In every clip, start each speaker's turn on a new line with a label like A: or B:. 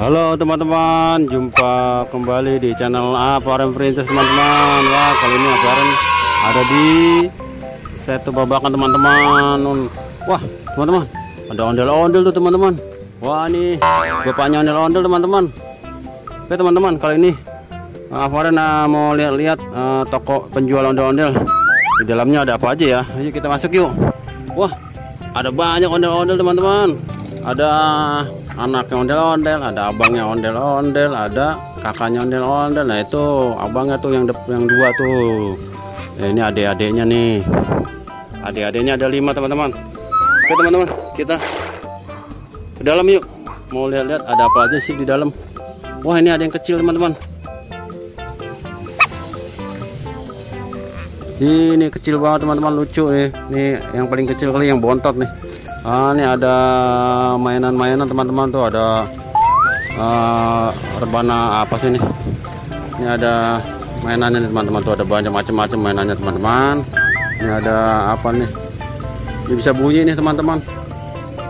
A: Halo teman-teman, jumpa kembali di channel Aparem Princess teman-teman. Wah, kali ini Aparem ada di Setu Babakan teman-teman. Wah teman-teman, ada ondel-ondel tuh teman-teman. Wah, ini bapaknya ondel-ondel teman-teman. Oke teman-teman, kali ini Aparem mau lihat-lihat toko penjual ondel-ondel. Di dalamnya ada apa aja ya? Ayo kita masuk yuk. Wah, ada banyak ondel-ondel teman-teman. Ada anaknya ondel-ondel, ada abangnya ondel-ondel, ada kakaknya ondel-ondel. Nah itu abangnya tuh yang dua tuh. Nah, ini adik-adiknya nih. Adik-adiknya ada 5 teman-teman. Oke teman-teman, kita ke dalam yuk. Mau lihat-lihat ada apa aja sih di dalam. Wah, ini ada yang kecil teman-teman. Ini kecil banget teman-teman, lucu nih. Ini yang paling kecil kali, yang bontot nih. Ini ada mainan-mainan teman-teman tuh, ada rebana apa sih ini? Ini ada mainannya teman-teman tuh, ada banyak macam-macam mainannya teman-teman. Ini ada apa nih? Ini bisa bunyi nih teman-teman.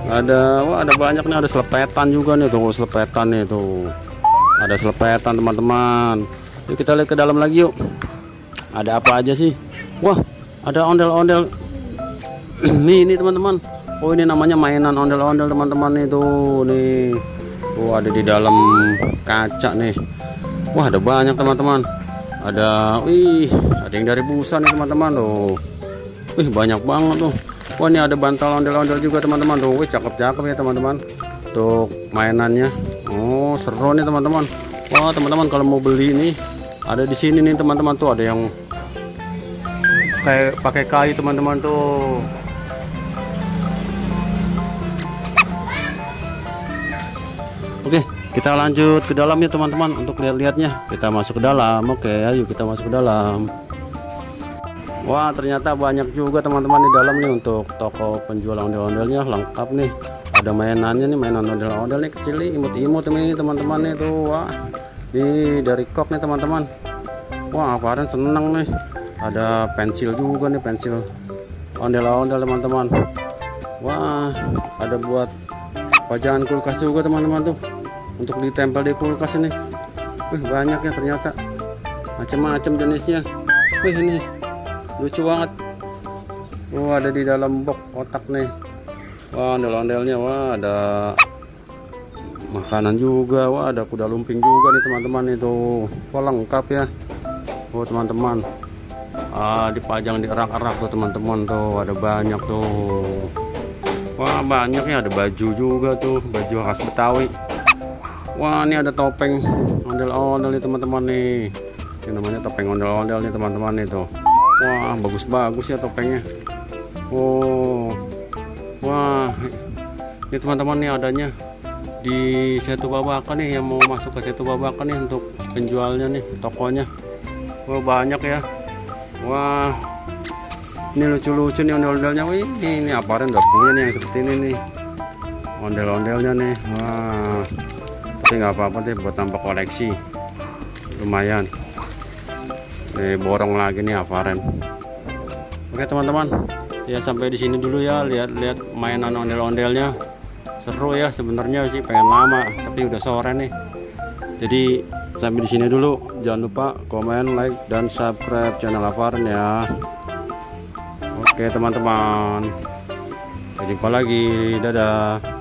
A: Wah, ada banyak nih, ada selepetan juga nih tuh, selepetan nih tuh. Ada selepetan teman-teman. Yuk kita lihat ke dalam lagi yuk. Ada apa aja sih? Wah, ada ondel-ondel. Ini teman-teman. Oh, ini namanya mainan ondel-ondel teman-teman itu nih. Oh, ada di dalam kaca nih. Wah, ada banyak teman-teman. Ada yang dari busa nih teman-teman tuh. Wih, banyak banget tuh. Wah, ini ada bantal ondel-ondel juga teman-teman tuh. Wih, cakep-cakep ya teman-teman. Untuk mainannya. Oh, seru nih teman-teman. Wah, teman-teman kalau mau beli ini ada di sini nih teman-teman tuh, ada yang kayak pakai kayu teman-teman tuh. Oke, kita lanjut ke dalam ya teman-teman untuk lihat-lihatnya. Kita masuk ke dalam. Oke, ayo kita masuk ke dalam. Wah, ternyata banyak juga teman-teman di dalam nih untuk toko penjual ondel-ondelnya, lengkap nih. Ada mainannya nih, mainan ondel-ondel nih kecil nih, imut-imut nih teman-teman nih tuh. Wah, ini dari kok nih teman-teman. Wah, Aparem seneng nih. Ada pensil juga nih, pensil ondel-ondel teman-teman. Wah, ada buat pajangan kulkas juga teman-teman tuh, untuk ditempel di kulkas ini. Wih, banyak ya ternyata, macam-macam jenisnya. Wih, ini lucu banget. Wah, ada di dalam box kotak nih. Wah, ondel-ondelnya. Wah, ada makanan juga. Wah, ada kuda lumping juga nih teman-teman itu. Wah, lengkap ya. Oh teman-teman, dipajang di rak-rak tuh teman-teman tuh, ada banyak tuh. Wah, banyak ya, ada baju juga tuh, baju khas Betawi. Wah, ini ada topeng ondel-ondel nih teman-teman nih. Ini namanya topeng ondel-ondel nih teman-teman itu. Wah, bagus-bagus ya topengnya. Oh, wah, ini teman-teman nih adanya di Setu Babakan nih, yang mau masuk ke Setu Babakan nih untuk penjualnya nih, tokonya. Wah, banyak ya. Wah, ini lucu-lucu nih ondel-ondelnya. Wih, ini Aparem udah punya nih yang seperti ini nih, ondel-ondelnya nih. Wah, tapi nggak apa-apa deh, buat tambah koleksi lumayan. Nih, borong lagi nih Aparem. Oke teman-teman, ya sampai di sini dulu ya, lihat-lihat mainan ondel-ondelnya. Seru ya sebenarnya sih, pengen lama tapi udah sore nih. Jadi sampai di sini dulu. Jangan lupa komen, like, dan subscribe channel Aparem ya. Oke teman-teman, sampai jumpa lagi. Dadah.